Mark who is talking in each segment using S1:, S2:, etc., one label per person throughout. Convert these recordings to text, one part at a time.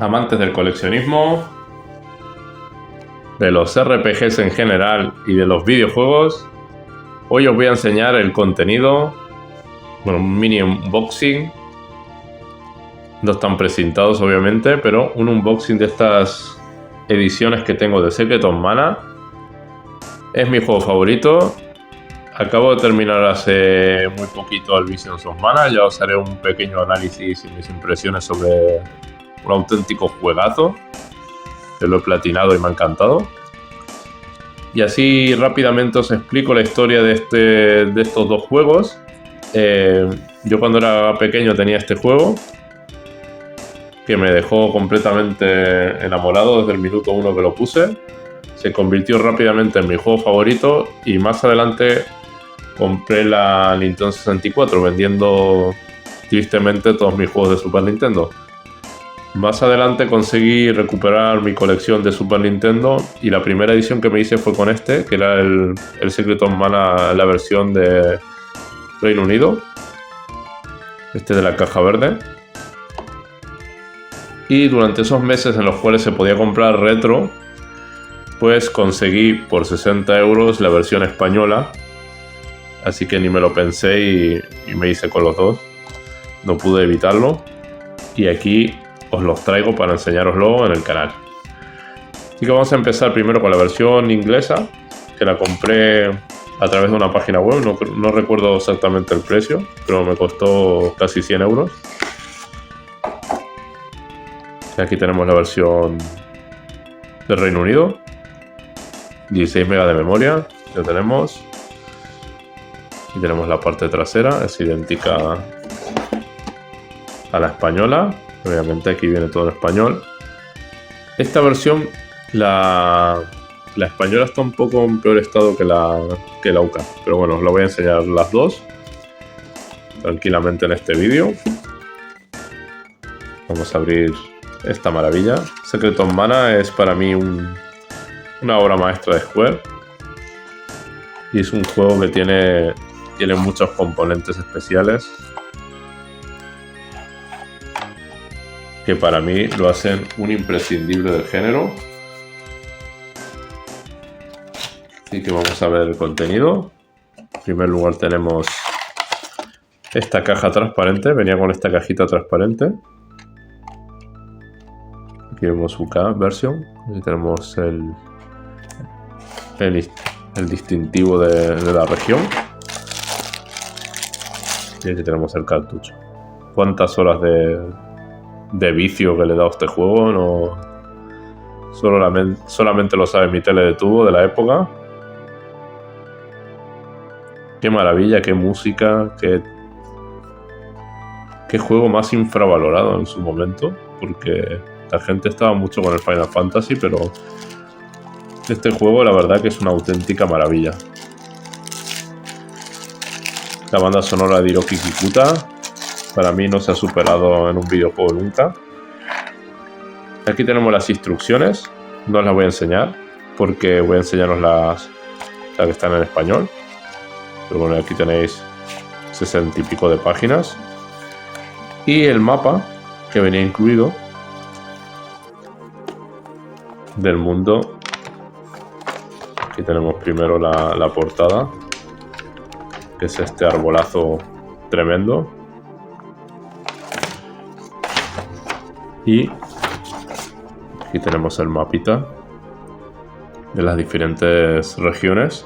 S1: amantes del coleccionismo, de los RPGs en general y de los videojuegos, hoy os voy a enseñar el contenido, bueno, un mini unboxing. No están presentados obviamente, pero un unboxing de estas ediciones que tengo de Secret of Mana. Es mi juego favorito. Acabo de terminar hace muy poquito el Visions of Mana. Ya os haré un pequeño análisis y mis impresiones sobre un auténtico juegazo. Que lo he platinado y me ha encantado. Y así rápidamente os explico la historia de estos dos juegos. Yo cuando era pequeño tenía este juego, que me dejó completamente enamorado desde el minuto 1 que lo puse. Se convirtió rápidamente en mi juego favorito y más adelante compré la Nintendo 64, vendiendo tristemente todos mis juegos de Super Nintendo. Más adelante conseguí recuperar mi colección de Super Nintendo y la primera edición que me hice fue con este, que era el Secret of Mana, la versión de Reino Unido. Este de la caja verde. Y durante esos meses en los cuales se podía comprar retro, pues conseguí por 60 euros la versión española. Así que ni me lo pensé y me hice con los dos. No pude evitarlo. Y aquí os los traigo para enseñároslo en el canal. Así que vamos a empezar primero con la versión inglesa, que la compré a través de una página web. No recuerdo exactamente el precio, pero me costó casi 100 euros. Y aquí tenemos la versión del Reino Unido. 16 MB de memoria, ya tenemos. Y tenemos la parte trasera, es idéntica a la española. Obviamente aquí viene todo en español. Esta versión, la española está un poco en peor estado que la UK. Pero bueno, os la voy a enseñar las dos tranquilamente en este vídeo. Vamos a abrir esta maravilla. Secret of Mana es para mí una obra maestra de Square. Y es un juego que tiene muchos componentes especiales que para mí lo hacen un imprescindible del género. Así que vamos a ver el contenido. En primer lugar tenemos esta caja transparente. Venía con esta cajita transparente. Aquí vemos UK version. Aquí tenemos el distintivo de la región. Y aquí tenemos el cartucho. ¿Cuántas horas de vicio que le he dado a este juego? No, solamente lo sabe mi tele de tubo de la época. Qué maravilla, qué música, qué juego más infravalorado en su momento, porque la gente estaba mucho con el Final Fantasy, pero este juego la verdad que es una auténtica maravilla. La banda sonora de Hiroki Kikuta para mí no se ha superado en un videojuego nunca. Aquí tenemos las instrucciones. No las voy a enseñar porque voy a enseñaros las que están en español. Pero bueno, aquí tenéis 60 y pico de páginas. Y el mapa que venía incluido del mundo. Aquí tenemos primero la portada, que es este arbolazo tremendo. Y aquí tenemos el mapita de las diferentes regiones.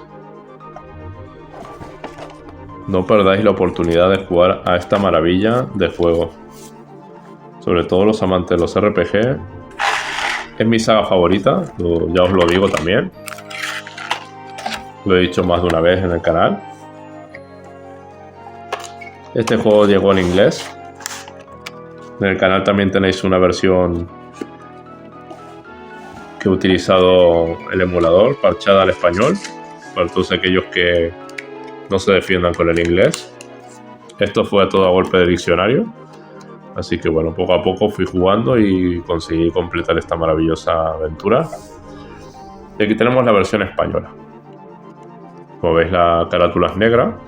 S1: No perdáis la oportunidad de jugar a esta maravilla de juego. Sobre todo los amantes de los RPG. Es mi saga favorita, ya os lo digo también. Lo he dicho más de una vez en el canal. Este juego llegó en inglés. En el canal también tenéis una versión que he utilizado el emulador, parchada al español, para todos aquellos que no se defiendan con el inglés. Esto fue a todo a golpe de diccionario. Así que bueno, poco a poco fui jugando y conseguí completar esta maravillosa aventura. Y aquí tenemos la versión española. Como veis, la carátula es negra.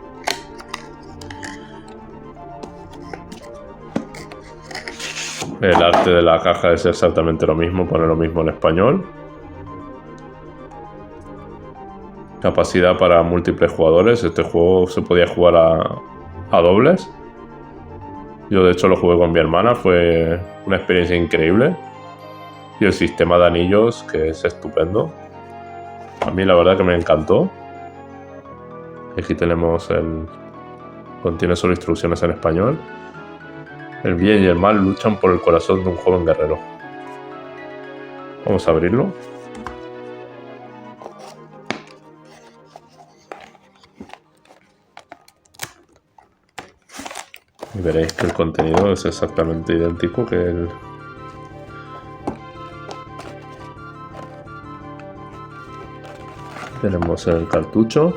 S1: El arte de la caja es exactamente lo mismo, pone lo mismo en español. Capacidad para múltiples jugadores. Este juego se podía jugar a dobles. Yo de hecho lo jugué con mi hermana, fue una experiencia increíble. Y el sistema de anillos, que es estupendo. A mí la verdad que me encantó. Aquí tenemos contiene solo instrucciones en español. El bien y el mal luchan por el corazón de un joven guerrero. Vamos a abrirlo. Y veréis que el contenido es exactamente idéntico que el... Tenemos el cartucho,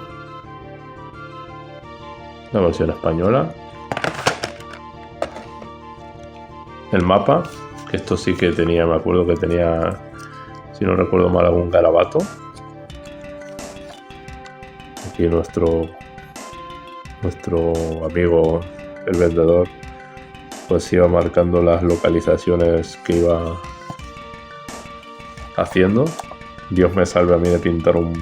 S1: la versión española, el mapa, que esto sí que tenía, me acuerdo que tenía, si no recuerdo mal, algún garabato. Aquí nuestro amigo el vendedor pues iba marcando las localizaciones que iba haciendo. Dios me salve a mí de pintar un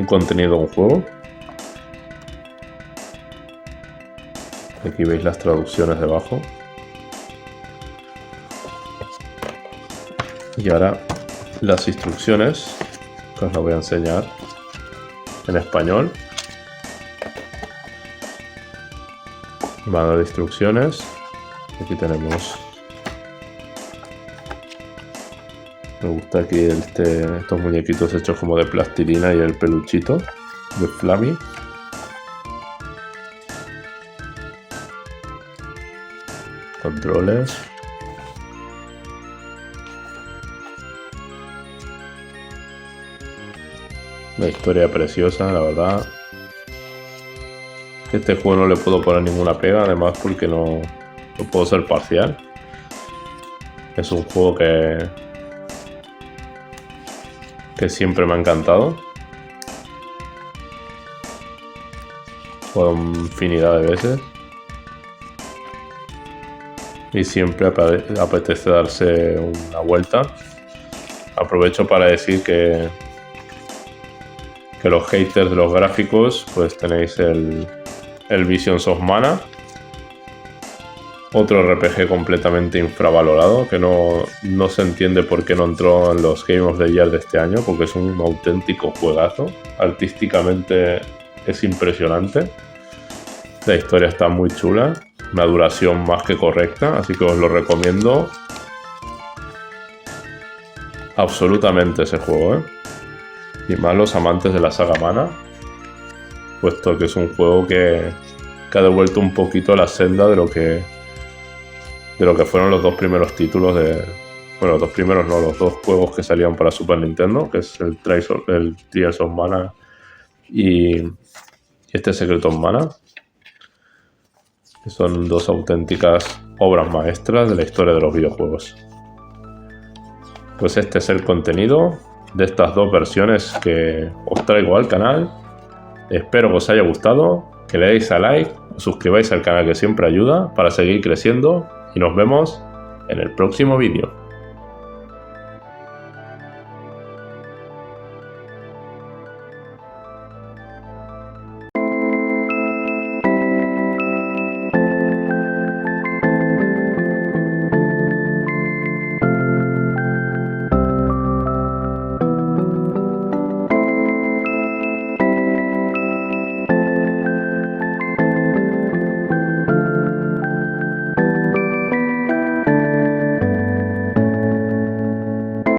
S1: contenido de un juego. Aquí veis las traducciones debajo. Y ahora las instrucciones, que os las voy a enseñar en español. Manual de instrucciones. Aquí tenemos. Me gusta aquí estos muñequitos hechos como de plastilina y el peluchito de Flammy. Controles. Una historia preciosa, la verdad. Este juego no le puedo poner ninguna pega, además porque no puedo ser parcial. Es un juego que siempre me ha encantado. Jugado infinidad de veces. Y siempre apetece darse una vuelta. Aprovecho para decir que los haters de los gráficos, pues tenéis el Visions of Mana, otro RPG completamente infravalorado, que no se entiende por qué no entró en los Game of the Year de este año, porque es un auténtico juegazo. Artísticamente es impresionante, la historia está muy chula, una duración más que correcta, así que os lo recomiendo absolutamente ese juego, ¿eh? Y más los amantes de la saga Mana, puesto que es un juego que ha devuelto un poquito la senda de lo que fueron los dos primeros títulos bueno, los dos primeros no, los dos juegos que salían para Super Nintendo, que es el Trials of Mana y este Secret of Mana, que son dos auténticas obras maestras de la historia de los videojuegos. Pues este es el contenido de estas dos versiones que os traigo al canal. Espero que os haya gustado, que le deis a like, os suscribáis al canal, que siempre ayuda para seguir creciendo, y nos vemos en el próximo vídeo.